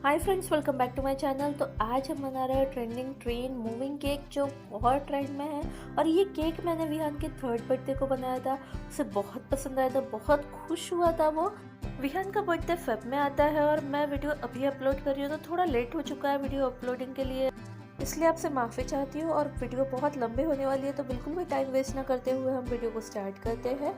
Hi friends, welcome back to my channel. तो आज हम बना रहे हैं ट्रेंडिंग ट्रेन मूविंग केक जो बहुत ट्रेंड में है। और ये केक मैंने विहान के 3rd बर्थडे को बनाया था। उसे बहुत पसंद आया था, बहुत खुश हुआ था वो। विहान का बर्थडे फेब में आता है और मैं वीडियो अभी अपलोड कर रही हूँ, तो थोड़ा लेट हो चुका है वीडियो अपलोडिंग के लिए, इसलिए आपसे माफ़ी चाहती हूँ। और वीडियो बहुत लंबे होने वाली है, तो बिल्कुल भी टाइम वेस्ट ना करते हुए हम वीडियो को स्टार्ट करते हैं।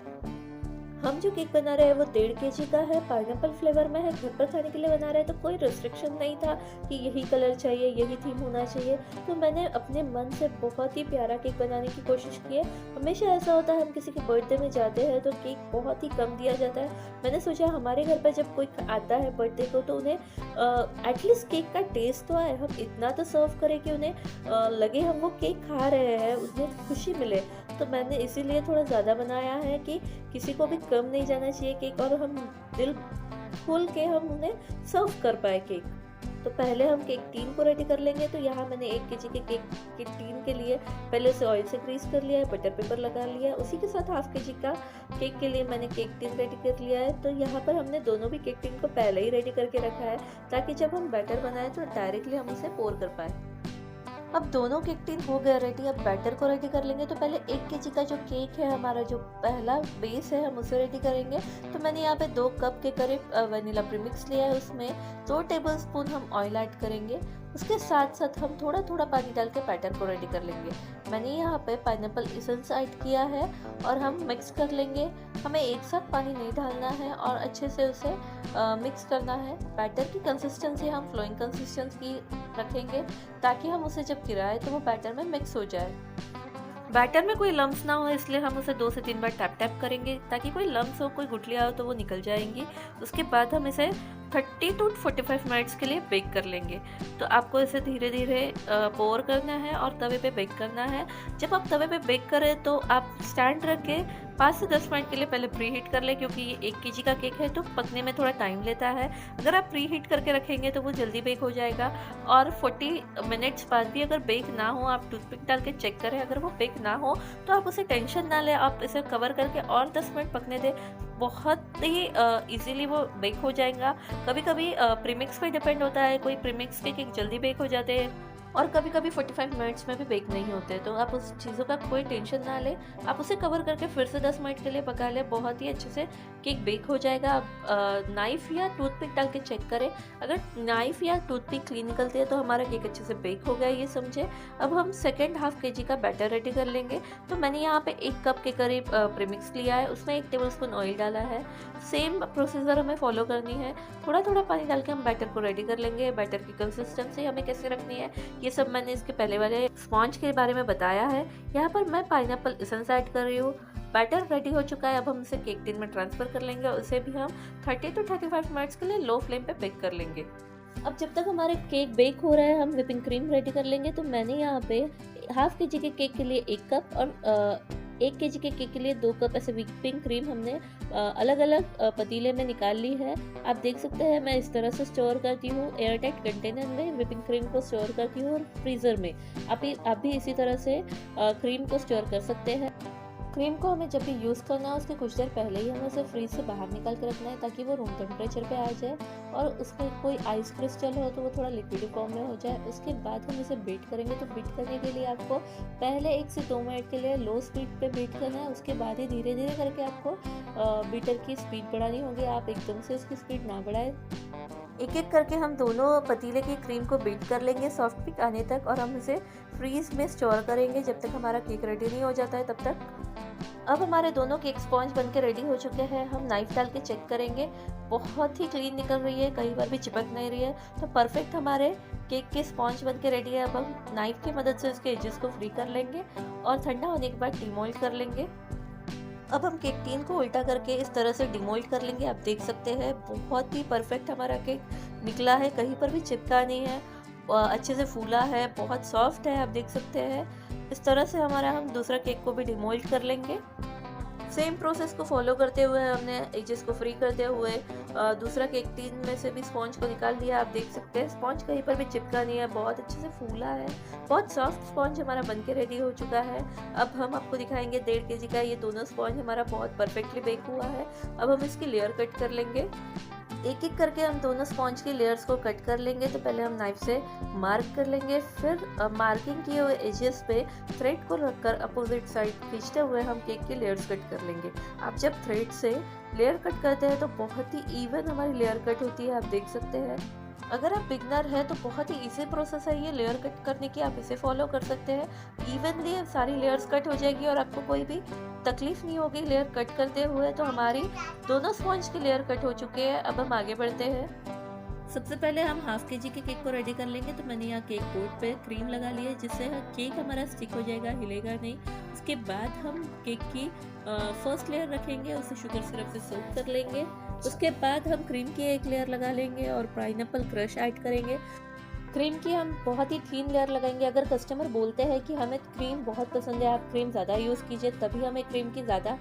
हम जो केक बना रहे हैं वो 1.5 kg का है, पाइनएप्पल फ्लेवर में है। घर पर खाने के लिए बना रहे हैं, तो कोई रिस्ट्रिक्शन नहीं था कि यही कलर चाहिए, यही थीम होना चाहिए। तो मैंने अपने मन से बहुत ही प्यारा केक बनाने की कोशिश की है। हमेशा ऐसा होता है, हम किसी के बर्थडे में जाते हैं तो केक बहुत ही कम दिया जाता है। मैंने सोचा हमारे घर पर जब कोई आता है बर्थडे को, तो उन्हें एटलीस्ट केक का टेस्ट तो आए, हम इतना तो सर्व करें कि उन्हें लगे हम वो केक खा रहे हैं, उन्हें खुशी मिले। तो मैंने इसीलिए थोड़ा ज़्यादा बनाया है कि किसी को भी कम नहीं जाना चाहिए केक, और हम दिल खोल के हम उन्हें सर्व कर पाए केक। तो पहले हम केक टीन को रेडी कर लेंगे। तो यहाँ मैंने 1 kg के केक के टीन के लिए पहले से ऑयल से ग्रीस कर लिया है, बटर पेपर लगा लिया है। उसी के साथ ½ kg का केक के लिए मैंने केक टीन रेडी कर लिया है। तो यहाँ पर हमने दोनों भी केक टीन को पहले ही रेडी करके रखा है, ताकि जब हम बैटर बनाए तो डायरेक्टली हम उसे पोर कर पाए। अब दोनों केक टिन हो गए रेडी। अब बैटर को रेडी कर लेंगे। तो पहले 1 kg का जो केक है, हमारा जो पहला बेस है, हम उसे रेडी करेंगे। तो मैंने यहाँ पे 2 कप के करीब वनीला प्रीमिक्स लिया है। उसमें 2 टेबलस्पून हम ऑयल ऐड करेंगे। उसके साथ साथ हम थोड़ा थोड़ा पानी डाल के बैटर को रेडी कर लेंगे। मैंने यहाँ पे पाइनएप्पल एसेंस ऐड किया है और हम मिक्स कर लेंगे। हमें एक साथ पानी नहीं डालना है और अच्छे से उसे मिक्स करना है। बैटर की कंसिस्टेंसी हम फ्लोइंग कंसिस्टेंसी रखेंगे, ताकि हम उसे जब गिराए तो वो बैटर में मिक्स हो जाए। बैटर में कोई लम्स ना हो, इसलिए हम उसे 2 से 3 बार टैप टैप करेंगे, ताकि कोई लम्स हो, कोई गुठलियाँ हो तो वो निकल जाएंगी। उसके बाद हम इसे 30 to 45 मिनट्स के लिए बेक कर लेंगे। तो आपको इसे धीरे धीरे पोर करना है और तवे पे बेक करना है। जब आप तवे पे बेक करें तो आप स्टैंड रख के 5 से 10 मिनट के लिए पहले प्री हीट कर लें, क्योंकि ये 1 kg का केक है तो पकने में थोड़ा टाइम लेता है। अगर आप प्री हीट करके रखेंगे तो वो जल्दी बेक हो जाएगा। और 40 मिनट्स बाद भी अगर बेक ना हो, आप टूथपिक डाल के चेक करें। अगर वो बेक ना हो तो आप उसे टेंशन ना लें, आप इसे कवर करके और 10 मिनट पकने दें। बहुत ही इजीली वो बेक हो जाएगा। कभी कभी प्रीमिक्स पे डिपेंड होता है, कोई प्रीमिक्स के केक जल्दी बेक हो जाते हैं और कभी कभी 45 मिनट्स में भी बेक नहीं होते। तो आप उस चीज़ों का कोई टेंशन ना लें, आप उसे कवर करके फिर से 10 मिनट के लिए पका लें। बहुत ही अच्छे से केक बेक हो जाएगा। आप नाइफ़ या टूथपिक डाल के चेक करें। अगर नाइफ़ या टूथपिक क्लीन निकलती है तो हमारा केक अच्छे से बेक हो गया, ये समझे। अब हम सेकेंड ½ kg का बैटर रेडी कर लेंगे। तो मैंने यहाँ पे 1 कप के करीब प्रीमिक्स लिया है, उसमें 1 टेबलस्पून ऑयल डाला है। सेम प्रोसीजर हमें फॉलो करनी है। थोड़ा थोड़ा पानी डाल के हम बैटर को रेडी कर लेंगे। बैटर की कंसिस्टेंसी हमें कैसे रखनी है, ये सब मैंने इसके पहले वाले स्पॉन्ज के बारे में बताया है। यहाँ पर मैं पाइनएप्पल एसेंस ऐड कर रही हूँ। बैटर रेडी हो चुका है। अब हम इसे केक टिन में ट्रांसफ़र कर लेंगे और उसे भी हम 30 to 35 मिनट्स के लिए लो फ्लेम पे बेक कर लेंगे। अब जब तक हमारे केक बेक हो रहा है, हम व्हिपिंग क्रीम रेडी कर लेंगे। तो मैंने यहाँ पे ½ kg के केक के लिए 1 कप और 1 kg के केक के लिए 2 कप ऐसे व्हिपिंग क्रीम हमने अलग अलग पतीले में निकाल ली है। आप देख सकते हैं मैं इस तरह से स्टोर करती हूँ, एयर टाइट कंटेनर में व्हिपिंग क्रीम को स्टोर करती हूँ, और फ्रीज़र में आप भी इसी तरह से क्रीम को स्टोर कर सकते हैं। क्रीम को हमें जब भी यूज़ करना है उसके कुछ देर पहले ही हमें उसे फ्रीज से बाहर निकाल के रखना है, ताकि वो रूम टेम्परेचर पे आ जाए और उसमें कोई आइस क्रिस्टल हो तो वो थोड़ा लिक्विड फॉर्म में हो जाए। उसके बाद हम इसे बीट करेंगे। तो बीट करने के लिए आपको पहले 1 से 2 मिनट के लिए लो स्पीड पे बीट करना है। उसके बाद ही धीरे धीरे करके आपको बीटर की स्पीड बढ़ानी होगी। आप एकदम से उसकी स्पीड ना बढ़ाएं। एक एक करके हम दोनों पतीले की क्रीम को बीट कर लेंगे सॉफ्ट पिक आने तक, और हम इसे फ्रीज में स्टोर करेंगे जब तक हमारा केक रेडी नहीं हो जाता है, तब तक। अब हमारे दोनों केक स्पॉन्ज बनके रेडी हो चुके हैं। हम नाइफ डाल के चेक करेंगे, बहुत ही क्लीन निकल रही है, कहीं पर भी चिपक नहीं रही है। तो परफेक्ट हमारे केक के स्पॉन्ज बनके रेडी है। अब हम नाइफ की मदद से उसके एजेस को फ्री कर लेंगे और ठंडा होने के बाद डिमोल्ड कर लेंगे। अब हम केक टीन को उल्टा करके इस तरह से डिमोल्ड कर लेंगे। आप देख सकते हैं बहुत ही परफेक्ट हमारा केक निकला है, कहीं पर भी चिपका नहीं है, अच्छे से फूला है, बहुत सॉफ्ट है। आप देख सकते हैं इस तरह से हम दूसरा केक को भी डिमोल्ड कर लेंगे। सेम प्रोसेस को फॉलो करते हुए हमने एजेस को फ्री करते हुए दूसरा केक टीन में से भी स्पॉन्ज को निकाल लिया। आप देख सकते हैं स्पॉन्ज कहीं पर भी चिपका नहीं है, बहुत अच्छे से फूला है, बहुत सॉफ्ट स्पॉन्ज हमारा बनके रेडी हो चुका है। अब हम आपको दिखाएंगे 1.5 kg का ये दोनों स्पॉन्ज हमारा बहुत परफेक्टली बेक हुआ है। अब हम इसकी लेयर कट कर लेंगे। एक एक करके हम दोनों स्पॉन्ज की लेयर्स को कट कर लेंगे। तो पहले हम नाइफ से मार्क कर लेंगे, फिर मार्किंग किए हुए एजेस पे थ्रेड को रखकर अपोजिट साइड खींचते हुए हम केक की लेयर्स कट कर लेंगे। आप जब थ्रेड से लेयर कट करते हैं तो बहुत ही इवन हमारी लेयर कट होती है, आप देख सकते हैं। अगर आप बिगनर है तो बहुत ही इजी प्रोसेस है ये लेयर कट करने की, आप इसे फॉलो कर सकते हैं। इवनली सारी लेयर्स कट हो जाएगी और आपको कोई भी तकलीफ नहीं होगी लेयर कट करते हुए। तो हमारी दोनों स्पॉन्ज की लेयर कट हो चुके हैं। अब हम आगे बढ़ते हैं। सबसे पहले हम हाफ के जी के केक को रेडी कर लेंगे। तो मैंने यहाँ केक बोर्ड पे क्रीम लगा ली है, जिससे केक हमारा स्टिक हो जाएगा, हिलेगा नहीं। उसके बाद हम केक की फर्स्ट लेयर रखेंगे, उसे शुगर सिरप से सोक कर लेंगे। उसके बाद हम क्रीम की एक लेयर लगा लेंगे और पाइनएप्पल क्रश ऐड करेंगे। क्रीम की हम बहुत ही थीन लेयर लगाएंगे। अगर कस्टमर बोलते हैं कि हमें क्रीम बहुत पसंद है, आप क्रीम ज़्यादा यूज़ कीजिए, तभी हमें क्रीम की ज़्यादा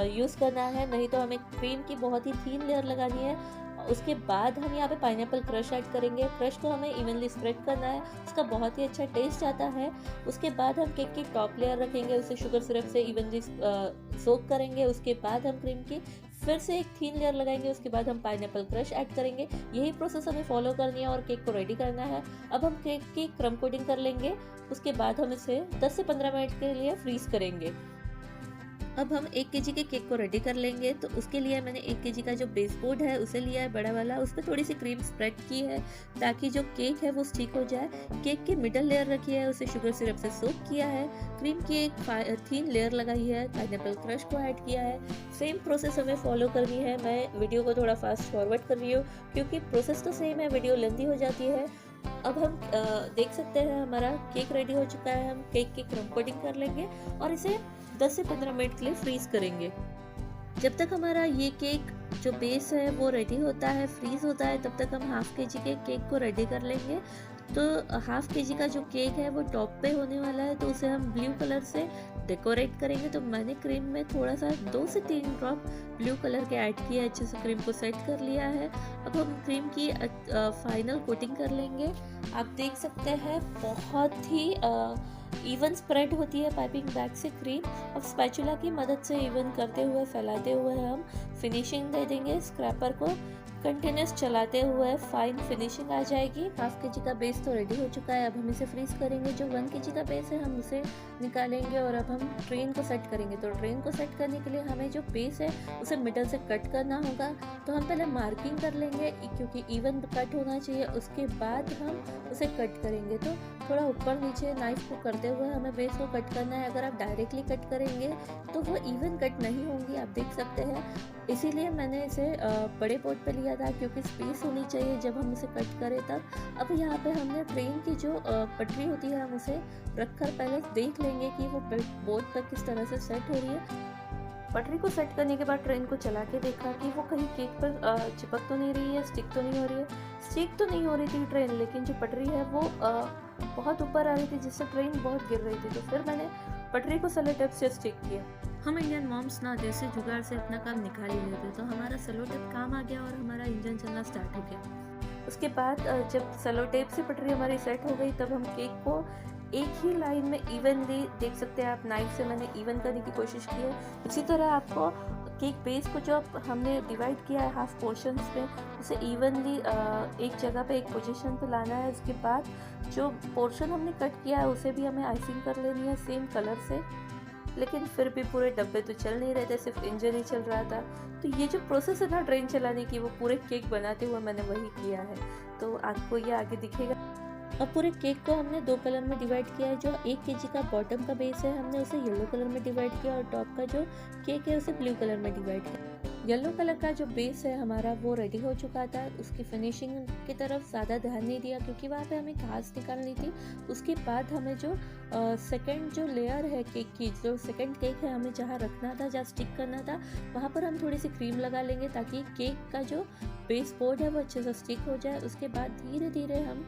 यूज़ करना है, नहीं तो हमें क्रीम की बहुत ही थीन लेयर लगानी है। उसके बाद हम यहाँ पे पाइनएप्पल क्रश ऐड करेंगे। क्रश को हमें इवनली स्प्रेड करना है, उसका बहुत ही अच्छा टेस्ट आता है। उसके बाद हम केक की टॉप लेयर रखेंगे, उसे शुगर सिरप से इवनली सोक करेंगे। उसके बाद हम क्रीम की फिर से एक थीन लेयर लगाएंगे। उसके बाद हम पाइनएप्पल क्रश ऐड करेंगे। यही प्रोसेस हमें फॉलो करनी है और केक को रेडी करना है। अब हम केक की क्रम कोटिंग कर लेंगे। उसके बाद हम इसे 10 से 15 मिनट के लिए फ्रीज करेंगे। अब हम 1 केजी के केक को रेडी कर लेंगे। तो उसके लिए मैंने 1 केजी का जो बेस बोर्ड है उसे लिया है बड़ा वाला, उस पर थोड़ी सी क्रीम स्प्रेड की है ताकि जो केक है वो स्टिक हो जाए। केक की मिडल लेयर रखी है, उसे शुगर सिरप से सोक किया है। क्रीम की एक थीन लेयर लगाई है, पाइनएप्पल क्रश को ऐड किया है। सेम प्रोसेस हमें फॉलो करनी है। मैं वीडियो को थोड़ा फास्ट फॉरवर्ड कर रही हूँ क्योंकि प्रोसेस तो सेम है, वीडियो लेंथी हो जाती है। अब हम देख सकते हैं हमारा केक रेडी हो चुका है। हम केक की क्रम कोटिंग कर लेंगे और इसे 10 से 15 मिनट के लिए फ्रीज करेंगे। जब तक हमारा ये केक जो बेस है वो रेडी होता है, फ्रीज होता है, तब तक हम हाफ के जी के केक को रेडी कर लेंगे। तो हाफ के जी का जो केक है वो टॉप पे होने वाला है, तो उसे हम ब्लू कलर से डेकोरेट करेंगे। तो मैंने क्रीम में थोड़ा सा 2 से 3 ड्रॉप ब्लू कलर के ऐड किया, अच्छे से क्रीम को सेट कर लिया है। अब हम क्रीम की फाइनल कोटिंग कर लेंगे। आप देख सकते हैं बहुत ही इवन स्प्रेड होती है पाइपिंग बैग से क्रीम। अब स्पैचुला की मदद से इवन करते हुए फैलाते हुए हम फिनिशिंग दे देंगे। स्क्रैपर को कंटिन्यूस चलाते हुए फाइन फिनिशिंग आ जाएगी। हाफ के जी का बेस तो रेडी हो चुका है। अब हम इसे फ्रीज करेंगे। जो 1 के जी का बेस है हम उसे निकालेंगे और अब हम ट्रेन को सेट करेंगे। तो ट्रेन को सेट करने के लिए हमें जो बेस है उसे मिडल से कट करना होगा। तो हम पहले मार्किंग कर लेंगे क्योंकि इवन कट होना चाहिए। उसके बाद हम उसे कट करेंगे। तो थोड़ा ऊपर नीचे नाइफ को करते हुए हमें बेस को कट करना है। अगर आप डायरेक्टली कट करेंगे तो वो इवन कट नहीं होंगी, आप देख सकते हैं। इसीलिए मैंने इसे बड़े पोर्ट पे लिया था क्योंकि स्पेस होनी चाहिए जब हम इसे कट करें तब। अब यहाँ पे हमने ट्रेन की जो पटरी होती है हम उसे रखकर पहले देख लेंगे कि वो बोर्ड पर किस तरह से सेट हो रही है। पटरी को सेट करने के बाद ट्रेन को चला के देखा कि वो कहीं केक पर चिपक तो नहीं रही है, स्टिक तो नहीं हो रही है। स्टिक तो नहीं हो रही थी ट्रेन, लेकिन जो पटरी है वो बहुत ऊपर आ रही थी जिससे ट्रेन बहुत गिर रही थी। तो फिर मैंने पटरी को सेलो टेप से स्टिक किया। हम इंडियन मॉम्स ना देसी जुगाड़ से अपना काम निकाल ही लेते, तो हमारा सेलो टेप काम आ गया और हमारा इंजन चलना स्टार्ट हो गया। उसके बाद जब सेलो टेप से पटरी हमारी सेट हो गई तब हम केक को एक ही लाइन में इवनली, देख सकते हैं आप, नाइफ से मैंने इवन करने की कोशिश की है। इसी तरह आपको केक बेस को जो हमने डिवाइड किया है हाफ पोर्शंस में, उसे इवनली एक जगह पे एक पोजीशन पे लाना है। उसके बाद जो पोर्शन हमने कट किया है उसे भी हमें आइसिंग कर लेनी है सेम कलर से। लेकिन फिर भी पूरे डब्बे तो चल नहीं रहे थे, सिर्फ इंजन ही चल रहा था। तो ये जो प्रोसेस है ना ट्रेन चलाने की, वो पूरे केक बनाते हुए मैंने वही किया है। तो आपको ये आगे दिखेगा। अब पूरे केक को हमने 2 कलर में डिवाइड किया है। जो 1 केजी का बॉटम का बेस है हमने उसे येलो कलर में डिवाइड किया और टॉप का जो केक है उसे ब्लू कलर में डिवाइड किया। येलो कलर का जो बेस है हमारा वो रेडी हो चुका था। उसकी फिनिशिंग की तरफ ज़्यादा ध्यान नहीं दिया क्योंकि वहाँ पे हमें घास निकालनी थी। उसके बाद हमें जो सेकंड जो लेयर है केक की, जो सेकंड केक है, हमें जहाँ रखना था, जहाँ स्टिक करना था, वहाँ पर हम थोड़ी सी क्रीम लगा लेंगे ताकि केक का जो बेस बोर्ड है वो अच्छे से स्टिक हो जाए। उसके बाद धीरे धीरे हम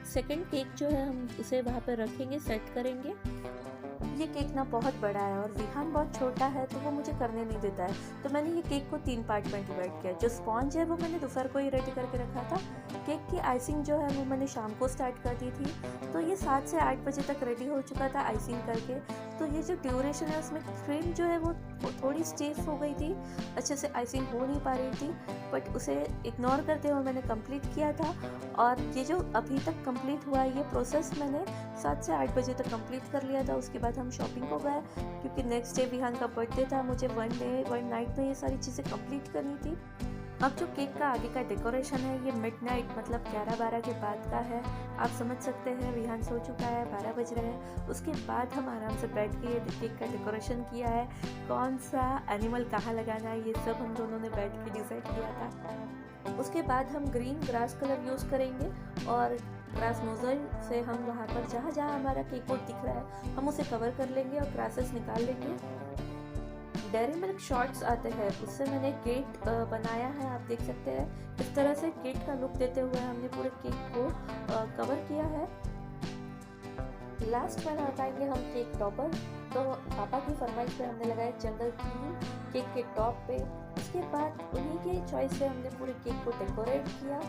सेकंड केक जो है हम उसे वहाँ पर रखेंगे, सेट करेंगे। ये केक ना बहुत बड़ा है और विहान बहुत छोटा है तो वो मुझे करने नहीं देता है। तो मैंने ये केक को 3 पार्ट में डिवाइड किया। जो स्पॉन्ज है वो मैंने दोपहर को ही रेडी करके रखा था। केक की आइसिंग जो है वो मैंने शाम को स्टार्ट कर दी थी, तो ये 7 से 8 बजे तक रेडी हो चुका था आइसिंग करके। तो ये जो ड्यूरेशन है उसमें क्रीम जो है वो थोड़ी स्टिफ हो गई थी, अच्छे से आइसिंग हो नहीं पा रही थी, बट उसे इग्नोर करते हुए मैंने कंप्लीट किया था। और ये जो अभी तक कंप्लीट हुआ है ये प्रोसेस मैंने 7 से 8 बजे तक कंप्लीट कर लिया था। उसके बाद हम शॉपिंग को गए, क्योंकि नेक्स्ट डे विहान का बर्थडे था, मुझे 1 डे 1 नाइट में ये सारी चीज़ें कंप्लीट करनी थी। अब जो केक का आगे का डेकोरेशन है ये मिडनाइट मतलब 11-12 के बाद का है। आप समझ सकते हैं विहान सो चुका है, 12 बज रहे हैं। उसके बाद हम आराम से बैठ के ये केक का डेकोरेशन किया है, कौन सा एनिमल कहाँ लगाना है ये सब हम दोनों ने बैठ के डिसाइड किया था। उसके बाद हम ग्रीन ग्रास कलर यूज़ करेंगे और ग्रास नोजल से हम वहाँ पर जहाँ जहाँ हमारा केक बोर्ड दिख रहा है हम उसे कवर कर लेंगे और ग्रासेस निकाल लेंगे। डेयरी मिल्क शॉर्ट्स आते हैं, उससे मैंने केक बनाया है, आप देख सकते हैं। इस तरह से केक का लुक देते हुए हमने पूरे केक को कवर किया है। लास्ट में लगाएंगे हम केक टॉपर, तो पापा की फरमाइश पे हमने लगाया जंगल थीम केक के टॉप पे। उसके बाद उन्हीं के चॉइस से हमने पूरे केक को डेकोरेट किया।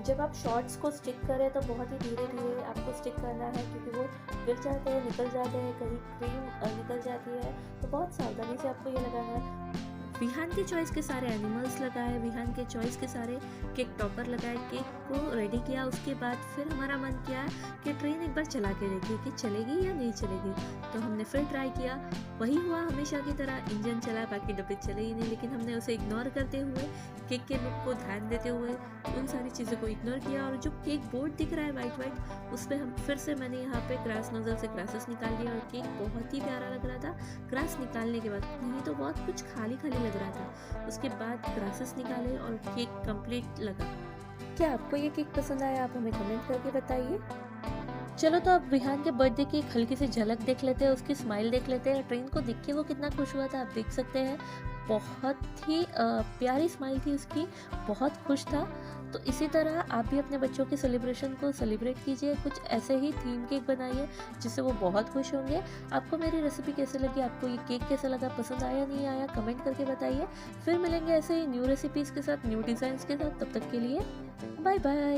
जब आप शॉर्ट्स को स्टिक करें तो बहुत ही धीरे धीरे आपको स्टिक करना है, क्योंकि वो गिर जाते हैं, निकल जाते हैं, कहीं क्रीम निकल जाती है, तो बहुत सावधानी से आपको ये लगाना है। विहान के चॉइस के सारे एनिमल्स लगाए, विहान के चॉइस के सारे केक टॉपर लगाए, केक को रेडी किया। उसके बाद फिर हमारा मन किया कि ट्रेन एक बार चला के देखिए कि चलेगी या नहीं चलेगी, तो हमने फिर ट्राई किया। वही हुआ हमेशा की तरह, इंजन चला, बाकी डब्बे चले ही नहीं, लेकिन हमने उसे इग्नोर करते हुए, केक के लुक को ध्यान देते हुए उन सारी चीज़ों को इग्नोर किया। और जो केक बोर्ड दिख रहा है वाइट वाइट, उस पर हम फिर से मैंने यहाँ पे ग्रास नोजल से ग्रासेस निकाल लिया और केक बहुत ही प्यारा लग रहा था। ग्रास निकालने के बाद नहीं तो बहुत कुछ खाली खाली लग रहा था। उसके बाद ग्रासेस निकाले और केक कंप्लीट लगा। क्या आपको ये केक पसंद आया? आप हमें कमेंट करके बताइए। चलो तो अब विहान के बर्थडे की एक हल्की सी झलक देख लेते हैं, उसकी स्माइल देख लेते हैं। ट्रेन को देख के वो कितना खुश हुआ था आप देख सकते हैं, बहुत ही प्यारी स्माइल थी उसकी, बहुत खुश था। तो इसी तरह आप भी अपने बच्चों के सेलिब्रेशन को सेलिब्रेट कीजिए, कुछ ऐसे ही थीम केक बनाइए जिससे वो बहुत खुश होंगे। आपको मेरी रेसिपी कैसे लगी, आपको ये केक कैसा लगा, पसंद आया नहीं आया, कमेंट करके बताइए। फिर मिलेंगे ऐसे ही न्यू रेसिपीज़ के साथ, न्यू डिज़ाइंस के साथ। तब तक के लिए बाय बाय।